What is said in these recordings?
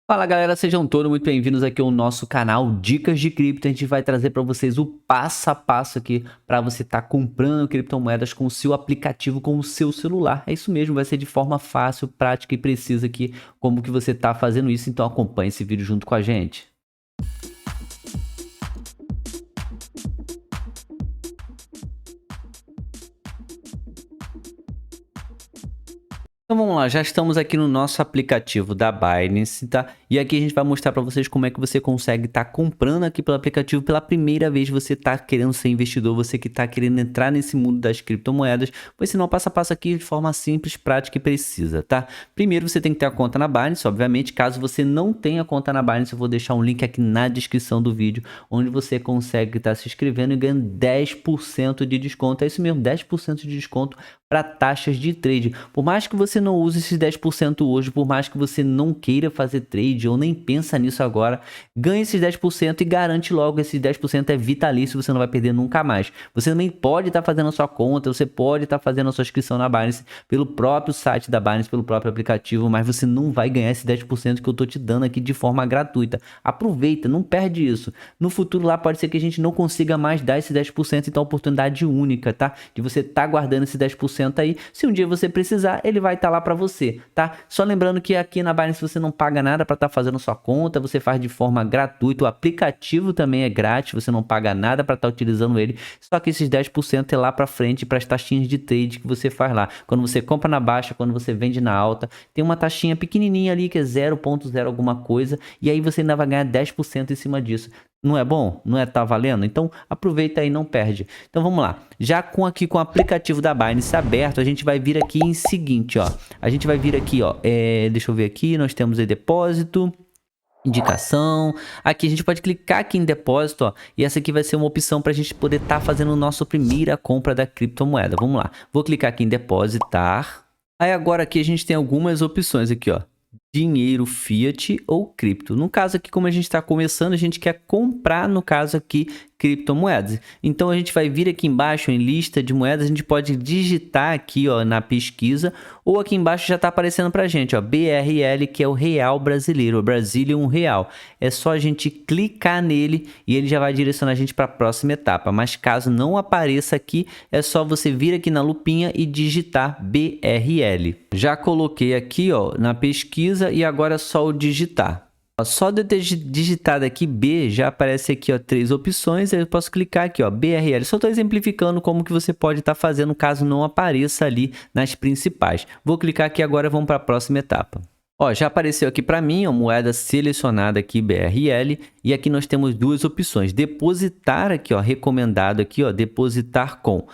Fala galera, sejam todos muito bem-vindos aqui ao nosso canal Dicas de Cripto. A gente vai trazer para vocês o passo a passo aqui para você estar comprando criptomoedas com o seu aplicativo, com o seu celular. É isso mesmo, vai ser de forma fácil, prática e precisa aqui como que você está fazendo isso. Então acompanhe esse vídeo junto com a gente. Então vamos lá, já estamos aqui no nosso aplicativo da Binance, tá? E aqui a gente vai mostrar para vocês como é que você consegue estar comprando aqui pelo aplicativo pela primeira vez. Você está querendo ser investidor, você que está querendo entrar nesse mundo das criptomoedas, pois senão passo a passo aqui de forma simples, prática e precisa, tá? Primeiro você tem que ter a conta na Binance, obviamente. Caso você não tenha conta na Binance, eu vou deixar um link aqui na descrição do vídeo, onde você consegue estar se inscrevendo e ganhando 10% de desconto. É isso mesmo, 10% de desconto para taxas de trade. Por mais que você não use esses 10% hoje, por mais que você não queira fazer trade ou nem pensa nisso agora, ganhe esses 10% e garante logo. Esses 10% é vitalício, você não vai perder nunca mais. Você também pode estar fazendo a sua conta, você pode estar fazendo a sua inscrição na Binance pelo próprio site da Binance, pelo próprio aplicativo, mas você não vai ganhar esse 10% que eu tô te dando aqui de forma gratuita. Aproveita, não perde isso. No futuro lá pode ser que a gente não consiga mais dar esse 10%, então é uma oportunidade única, tá? De você estar guardando esse 10% aí, se um dia você precisar, ele vai estar lá para você, tá? Só lembrando que aqui na Binance você não paga nada para estar fazendo sua conta, você faz de forma gratuita, o aplicativo também é grátis, você não paga nada para estar utilizando ele, só que esses 10% é lá para frente para as taxinhas de trade que você faz lá. Quando você compra na baixa, quando você vende na alta, tem uma taxinha pequenininha ali que é 0,0 alguma coisa, e aí você ainda vai ganhar 10% em cima disso. Não é bom? Não é tá valendo? Então aproveita aí, não perde. Então vamos lá. Já aqui com o aplicativo da Binance aberto, a gente vai vir aqui em seguinte, ó. A gente vai vir aqui, ó. Deixa eu ver aqui, nós temos aí depósito, indicação. Aqui a gente pode clicar aqui em depósito, ó, e essa aqui vai ser uma opção para a gente poder estar fazendo a nossa primeira compra da criptomoeda. Vamos lá. Vou clicar aqui em depositar. Aí agora aqui a gente tem algumas opções aqui, ó. Dinheiro fiat ou cripto. No caso aqui, como a gente está começando, a gente quer comprar, no caso aqui, criptomoedas. Então a gente vai vir aqui embaixo em lista de moedas, a gente pode digitar aqui, ó, na pesquisa, ou aqui embaixo já está aparecendo para a gente, ó, BRL, que é o real brasileiro, o Brazilian Real. É só a gente clicar nele e ele já vai direcionar a gente para a próxima etapa. Mas caso não apareça aqui, é só você vir aqui na lupinha e digitar BRL. Já coloquei aqui, ó, na pesquisa e agora é só o digitar. Só de eu ter digitado aqui B, já aparece aqui, ó, 3 opções, aí eu posso clicar aqui, ó, BRL. Só estou exemplificando como que você pode estar fazendo caso não apareça ali nas principais. Vou clicar aqui agora, vamos para a próxima etapa. Ó, já apareceu aqui para mim a moeda selecionada aqui, BRL, e aqui nós temos duas opções. Depositar aqui, ó, recomendado aqui, ó, depositar com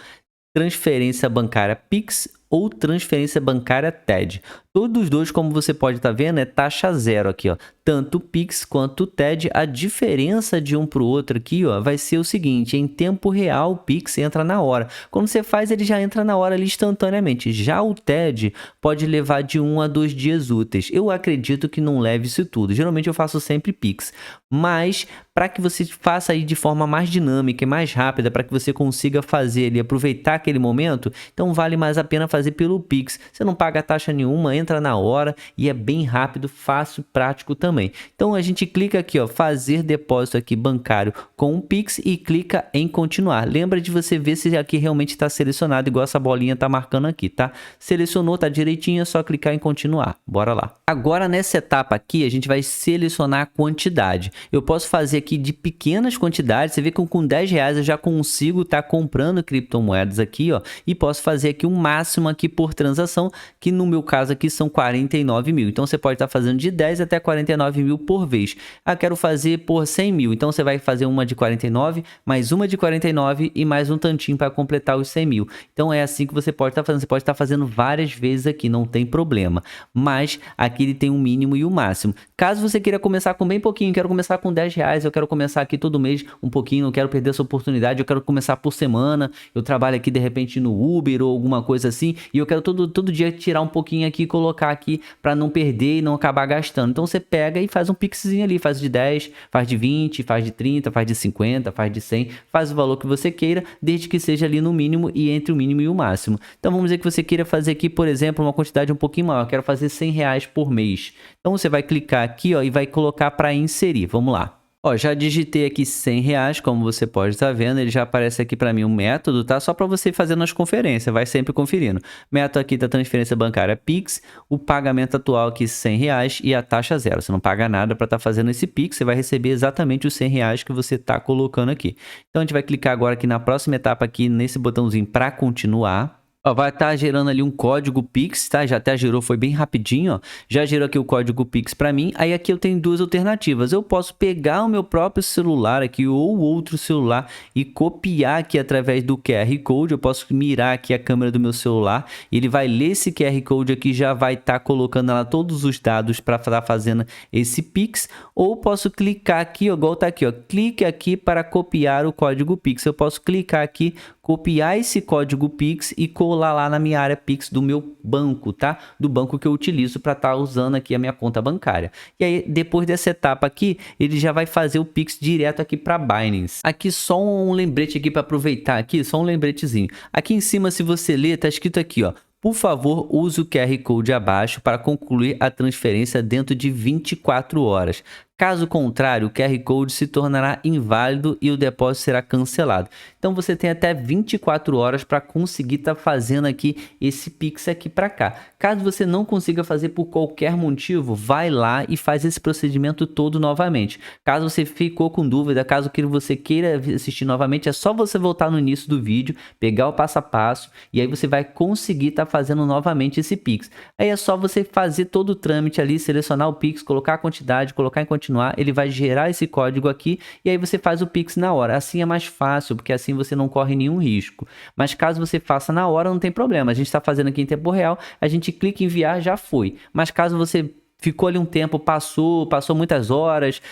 transferência bancária Pix ou transferência bancária TED. Todos os dois, como você pode estar vendo, é taxa zero aqui, ó. Tanto o Pix quanto o TED, a diferença de um para o outro aqui, ó, vai ser o seguinte: em tempo real o Pix entra na hora. Quando você faz, ele já entra na hora ali instantaneamente. Já o TED pode levar de 1 a 2 dias úteis. Eu acredito que não leve isso tudo. Geralmente eu faço sempre Pix, mas para que você faça aí de forma mais dinâmica e mais rápida, para que você consiga fazer ele aproveitar aquele momento, então vale mais a pena fazer pelo Pix. Você não paga taxa nenhuma, entra na hora e é bem rápido, fácil, prático também. Então a gente clica aqui, ó, fazer depósito aqui bancário com o Pix e clica em continuar. Lembra de você ver se aqui realmente está selecionado, igual essa bolinha tá marcando aqui, tá? Selecionou, tá direitinho, é só clicar em continuar. Bora lá. Agora nessa etapa aqui a gente vai selecionar a quantidade. Eu posso fazer aqui de pequenas quantidades. Você vê que com 10 reais eu já consigo estar comprando criptomoedas aqui, ó, e posso fazer aqui um máximo aqui por transação, que no meu caso aqui são 49 mil. Então você pode estar fazendo de 10 até 49 mil por vez. Ah, quero fazer por 100 mil. Então você vai fazer uma de 49, mais uma de 49 e mais um tantinho para completar os 100 mil. Então é assim que você pode estar fazendo. Você pode estar fazendo várias vezes aqui, não tem problema. Mas aqui ele tem um mínimo e um máximo. Caso você queira começar com bem pouquinho, quero começar com 10 reais, eu quero começar aqui todo mês um pouquinho, não quero perder essa oportunidade, eu quero começar por semana, eu trabalho aqui de repente no Uber ou alguma coisa assim, e eu quero todo dia tirar um pouquinho aqui colocar aqui para não perder e não acabar gastando. Então você pega e faz um pixzinho ali, faz de 10, faz de 20, faz de 30, faz de 50, faz de 100, faz o valor que você queira, desde que seja ali no mínimo e entre o mínimo e o máximo. Então vamos dizer que você queira fazer aqui, por exemplo, uma quantidade um pouquinho maior, eu quero fazer R$100 por mês. Então você vai clicar aqui, ó, e vai colocar para inserir. Vamos lá. Ó, já digitei aqui R$100, como você pode estar vendo, ele já aparece aqui para mim um método, tá? Só para você fazer nas conferências, vai sempre conferindo. Método aqui da transferência bancária Pix, o pagamento atual aqui R$100 e a taxa zero. Você não paga nada para estar fazendo esse Pix, você vai receber exatamente os R$100 que você está colocando aqui. Então a gente vai clicar agora aqui na próxima etapa aqui, nesse botãozinho para continuar. Ó, vai estar gerando ali um código Pix, tá? Já até gerou, foi bem rapidinho, ó. Já gerou aqui o código Pix para mim. Aí aqui eu tenho duas alternativas. Eu posso pegar o meu próprio celular aqui ou outro celular e copiar aqui através do QR Code. Eu posso mirar aqui a câmera do meu celular. Ele vai ler esse QR Code aqui, já vai estar colocando lá todos os dados para estar fazendo esse Pix. Ou posso clicar aqui, ó, igual tá aqui, ó. Clique aqui para copiar o código Pix. Eu posso clicar aqui, copiar esse código Pix e colar lá na minha área Pix do meu banco, tá? Do banco que eu utilizo para estar usando aqui a minha conta bancária. E aí, depois dessa etapa aqui, ele já vai fazer o Pix direto aqui para Binance. Aqui só um lembrete aqui para aproveitar aqui, só um lembretezinho. Aqui em cima, se você ler, tá escrito aqui, ó. Por favor, use o QR Code abaixo para concluir a transferência dentro de 24 horas. Caso contrário, o QR Code se tornará inválido e o depósito será cancelado. Então você tem até 24 horas para conseguir estar fazendo aqui esse Pix aqui para cá. Caso você não consiga fazer por qualquer motivo, vai lá e faz esse procedimento todo novamente. Caso você ficou com dúvida, caso que você queira assistir novamente, é só você voltar no início do vídeo, pegar o passo a passo e aí você vai conseguir estar fazendo novamente esse Pix. Aí é só você fazer todo o trâmite ali, selecionar o Pix, colocar a quantidade, colocar em continuar, ele vai gerar esse código aqui e aí você faz o Pix na hora. Assim é mais fácil, porque assim você não corre nenhum risco. Mas caso você faça na hora, não tem problema. A gente está fazendo aqui em tempo real, a gente clica em enviar, já foi. Mas caso você ficou ali um tempo, passou muitas horas,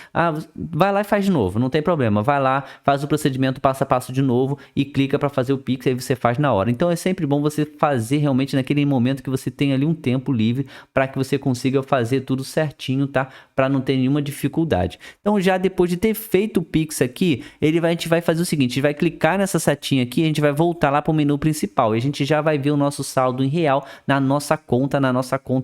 vai lá e faz de novo, não tem problema. Vai lá, faz o procedimento passo a passo de novo e clica para fazer o Pix, aí você faz na hora. Então é sempre bom você fazer realmente naquele momento que você tem ali um tempo livre para que você consiga fazer tudo certinho, tá? Para não ter nenhuma dificuldade. Então já depois de ter feito o Pix aqui, a gente vai fazer o seguinte, a gente vai clicar nessa setinha aqui, a gente vai voltar lá para o menu principal e a gente já vai ver o nosso saldo em real na nossa conta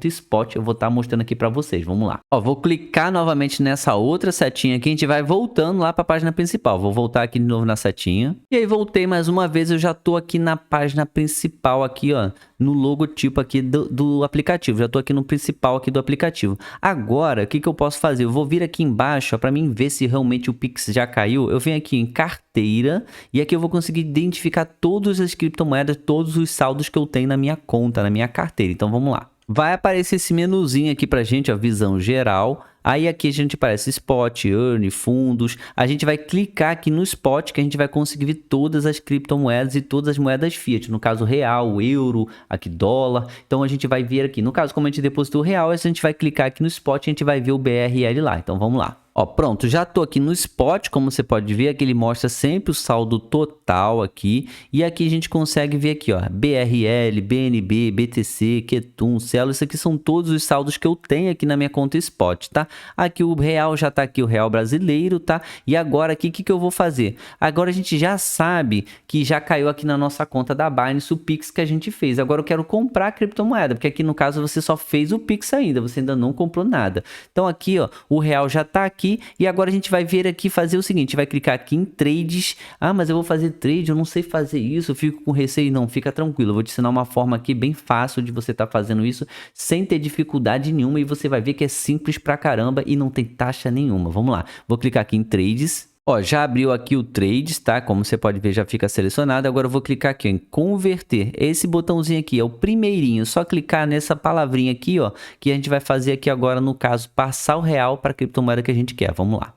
Spot. Eu vou estar mostrando aqui para vocês, vamos lá. Ó, vou clicar novamente nessa outra setinha aqui, a gente vai voltando lá para a página principal. Vou voltar aqui de novo na setinha. E aí voltei mais uma vez, eu já tô aqui na página principal aqui, ó, no logotipo aqui do aplicativo. Já tô aqui no principal aqui do aplicativo. Agora, o que eu posso fazer? Eu vou vir aqui embaixo, para mim ver se realmente o Pix já caiu. Eu venho aqui em carteira e aqui eu vou conseguir identificar todas as criptomoedas, todos os saldos que eu tenho na minha conta, na minha carteira. Então vamos lá. Vai aparecer esse menuzinho aqui pra gente, a visão geral. Aí aqui a gente aparece Spot, Earn, fundos. A gente vai clicar aqui no Spot que a gente vai conseguir ver todas as criptomoedas e todas as moedas fiat. No caso real, euro, aqui dólar. Então a gente vai ver aqui. No caso, como a gente depositou real, a gente vai clicar aqui no Spot e a gente vai ver o BRL lá. Então vamos lá. Ó, pronto, já tô aqui no Spot, como você pode ver, aqui ele mostra sempre o saldo total aqui, e aqui a gente consegue ver aqui, ó, BRL, BNB, BTC, Ketum, Celo, isso aqui são todos os saldos que eu tenho aqui na minha conta Spot, tá? Aqui o real já tá aqui, o real brasileiro, tá? E agora aqui, o que eu vou fazer? Agora a gente já sabe que já caiu aqui na nossa conta da Binance o Pix que a gente fez. Agora eu quero comprar a criptomoeda, porque aqui no caso você só fez o Pix ainda, você ainda não comprou nada. Então aqui, ó, o real já tá aqui. E agora a gente vai ver aqui, fazer o seguinte, vai clicar aqui em trades. Mas eu vou fazer trade, eu não sei fazer isso, eu fico com receio. Não, fica tranquilo, eu vou te ensinar uma forma aqui bem fácil de você estar fazendo isso sem ter dificuldade nenhuma e você vai ver que é simples pra caramba e não tem taxa nenhuma. Vamos lá, vou clicar aqui em trades. Ó, já abriu aqui o Trades, tá? Como você pode ver, já fica selecionado. Agora eu vou clicar aqui em Converter. Esse botãozinho aqui é o primeirinho. Só clicar nessa palavrinha aqui, ó, que a gente vai fazer aqui agora, no caso, passar o real para a criptomoeda que a gente quer. Vamos lá.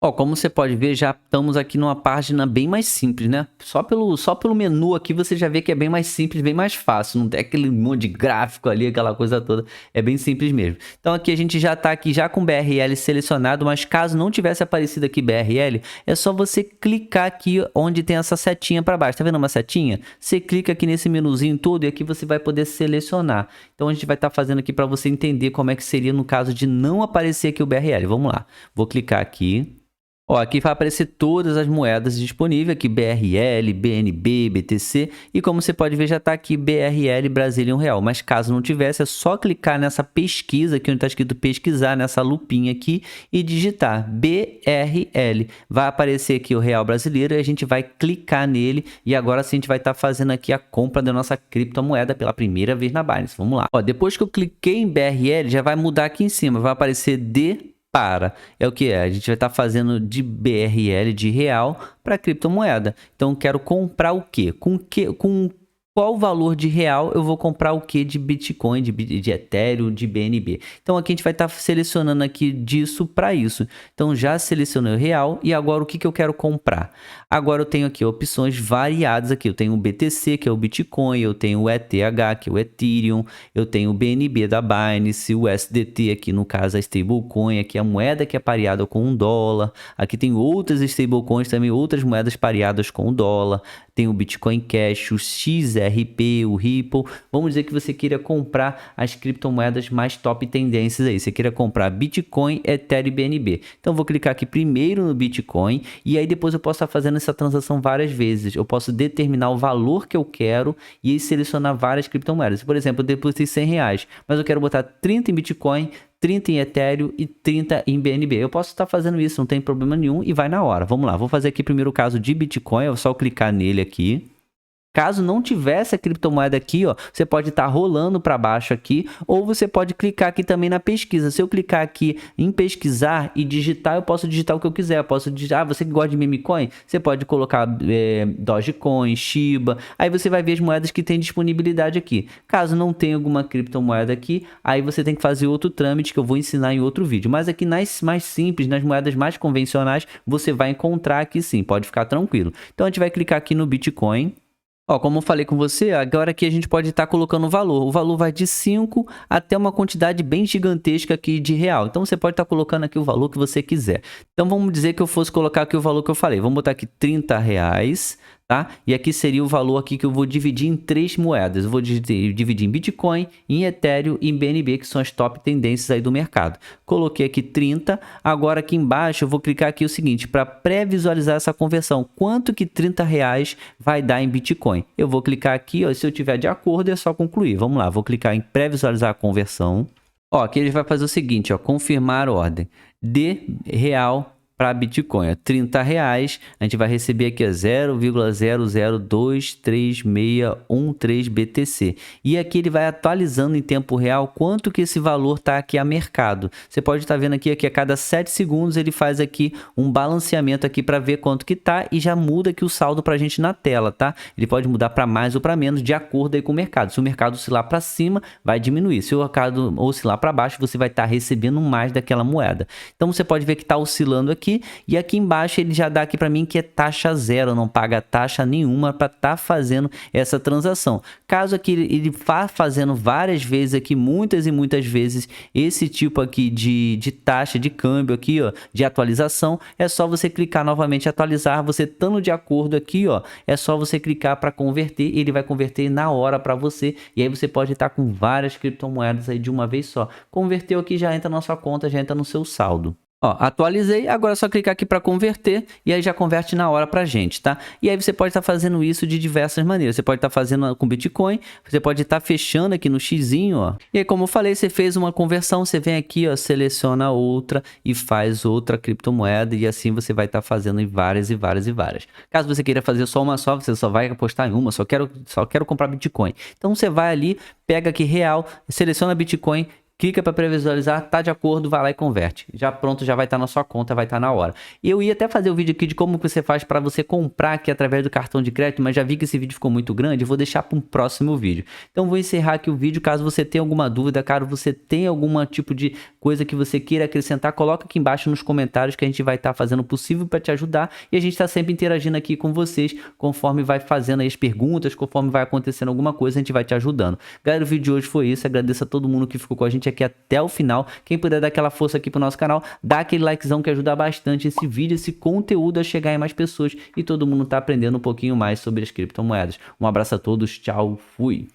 Ó, como você pode ver, já estamos aqui numa página bem mais simples, né? Só pelo menu aqui você já vê que é bem mais simples, bem mais fácil. Não tem aquele monte de gráfico ali, aquela coisa toda. É bem simples mesmo. Então aqui a gente já está aqui já com BRL selecionado, mas caso não tivesse aparecido aqui BRL, é só você clicar aqui onde tem essa setinha para baixo. Tá vendo uma setinha? Você clica aqui nesse menuzinho todo e aqui você vai poder selecionar. Então a gente vai estar fazendo aqui para você entender como é que seria no caso de não aparecer aqui o BRL. Vamos lá. Vou clicar aqui. Ó, aqui vai aparecer todas as moedas disponíveis, aqui BRL, BNB, BTC, e como você pode ver já está aqui BRL Brazilian Real, mas caso não tivesse é só clicar nessa pesquisa aqui onde está escrito pesquisar, nessa lupinha aqui e digitar BRL, vai aparecer aqui o Real Brasileiro e a gente vai clicar nele e agora sim a gente vai estar fazendo aqui a compra da nossa criptomoeda pela primeira vez na Binance, vamos lá. Ó, depois que eu cliquei em BRL já vai mudar aqui em cima, vai aparecer é o que é? A gente vai estar fazendo de BRL, de real, para criptomoeda. Então, quero comprar o quê? Com qual valor de real eu vou comprar o que de Bitcoin, de Ethereum, de BNB. Então, aqui a gente vai estar selecionando aqui disso para isso. Então, já selecionei o real e agora o que eu quero comprar? Agora eu tenho aqui opções variadas aqui. Eu tenho o BTC, que é o Bitcoin, eu tenho o ETH, que é o Ethereum, eu tenho o BNB da Binance, o USDT aqui, no caso a stablecoin, aqui a moeda que é pareada com um dólar. Aqui tem outras stablecoins também, outras moedas pareadas com o dólar. Tem o Bitcoin Cash, o XRP, o Ripple. Vamos dizer que você queira comprar as criptomoedas mais top tendências aí. Você queira comprar Bitcoin, Ethereum e BNB. Então, vou clicar aqui primeiro no Bitcoin e aí depois eu posso estar fazendo essa transação várias vezes. Eu posso determinar o valor que eu quero e aí selecionar várias criptomoedas. Por exemplo, eu depositei R$100, mas eu quero botar 30 em Bitcoin, 30 em Ethereum e 30 em BNB. Eu posso estar fazendo isso, não tem problema nenhum e vai na hora. Vamos lá, vou fazer aqui primeiro o caso de Bitcoin, é só clicar nele aqui. Caso não tivesse a criptomoeda aqui, ó, você pode estar rolando para baixo aqui, ou você pode clicar aqui também na pesquisa. Se eu clicar aqui em pesquisar e digitar, eu posso digitar o que eu quiser. Eu posso digitar, você que gosta de meme coin, você pode colocar Dogecoin, Shiba, aí você vai ver as moedas que tem disponibilidade aqui. Caso não tenha alguma criptomoeda aqui, aí você tem que fazer outro trâmite que eu vou ensinar em outro vídeo. Mas aqui nas mais simples, nas moedas mais convencionais, você vai encontrar aqui sim, pode ficar tranquilo. Então a gente vai clicar aqui no Bitcoin. Ó, como eu falei com você, agora aqui a gente pode estar colocando o valor. O valor vai de 5 até uma quantidade bem gigantesca aqui de real. Então, você pode estar colocando aqui o valor que você quiser. Então, vamos dizer que eu fosse colocar aqui o valor que eu falei. Vamos botar aqui R$30, tá? E aqui seria o valor aqui que eu vou dividir em 3 moedas. Eu vou dividir em Bitcoin, em Ethereum e em BNB, que são as top tendências aí do mercado. Coloquei aqui 30. Agora aqui embaixo eu vou clicar aqui o seguinte, para pré-visualizar essa conversão. Quanto que R$30 vai dar em Bitcoin? Eu vou clicar aqui, ó, se eu tiver de acordo é só concluir. Vamos lá, vou clicar em pré-visualizar a conversão. Ó, aqui ele vai fazer o seguinte, ó, confirmar ordem de real para Bitcoin, R$30, a gente vai receber aqui 0,00233613 BTC. E aqui ele vai atualizando em tempo real quanto que esse valor está aqui a mercado. Você pode estar vendo aqui que a cada 7 segundos ele faz aqui um balanceamento aqui para ver quanto que tá e já muda aqui o saldo para a gente na tela, tá? Ele pode mudar para mais ou para menos de acordo aí com o mercado. Se o mercado oscilar para cima, vai diminuir. Se o mercado oscilar para baixo, você vai estar recebendo mais daquela moeda. Então você pode ver que está oscilando aqui. E aqui embaixo ele já dá aqui para mim que é taxa zero, não paga taxa nenhuma para estar fazendo essa transação. Caso aqui ele vá fazendo várias vezes aqui, muitas e muitas vezes, esse tipo aqui de taxa de câmbio aqui, ó, de atualização, é só você clicar novamente em atualizar, você estando de acordo aqui, ó, é só você clicar para converter, ele vai converter na hora para você, e aí você pode estar com várias criptomoedas aí de uma vez só. Converteu aqui, já entra na sua conta, já entra no seu saldo. Ó, atualizei, agora é só clicar aqui para converter e aí já converte na hora pra gente, tá? E aí você pode estar fazendo isso de diversas maneiras. Você pode estar fazendo com Bitcoin, você pode estar fechando aqui no xizinho, ó. E aí, como eu falei, você fez uma conversão, você vem aqui, ó, seleciona outra e faz outra criptomoeda e assim você vai estar fazendo em várias e várias e várias. Caso você queira fazer só uma só, você só vai apostar em uma, só quero comprar Bitcoin. Então você vai ali, pega aqui real, seleciona Bitcoin, clica para pré-visualizar, tá de acordo, vai lá e converte. Já pronto, já vai estar na sua conta, vai estar na hora. Eu ia até fazer o vídeo aqui de como que você faz para você comprar aqui através do cartão de crédito, mas já vi que esse vídeo ficou muito grande, eu vou deixar para um próximo vídeo. Então vou encerrar aqui o vídeo, caso você tenha alguma dúvida, caso você tenha algum tipo de coisa que você queira acrescentar, coloca aqui embaixo nos comentários que a gente vai estar fazendo o possível para te ajudar e a gente está sempre interagindo aqui com vocês, conforme vai fazendo aí as perguntas, conforme vai acontecendo alguma coisa, a gente vai te ajudando. Galera, o vídeo de hoje foi isso, agradeço a todo mundo que ficou com a gente aqui até o final. Quem puder dar aquela força aqui pro nosso canal, dá aquele likezão que ajuda bastante esse vídeo, esse conteúdo a chegar em mais pessoas e todo mundo tá aprendendo um pouquinho mais sobre as criptomoedas. Um abraço a todos, tchau, fui!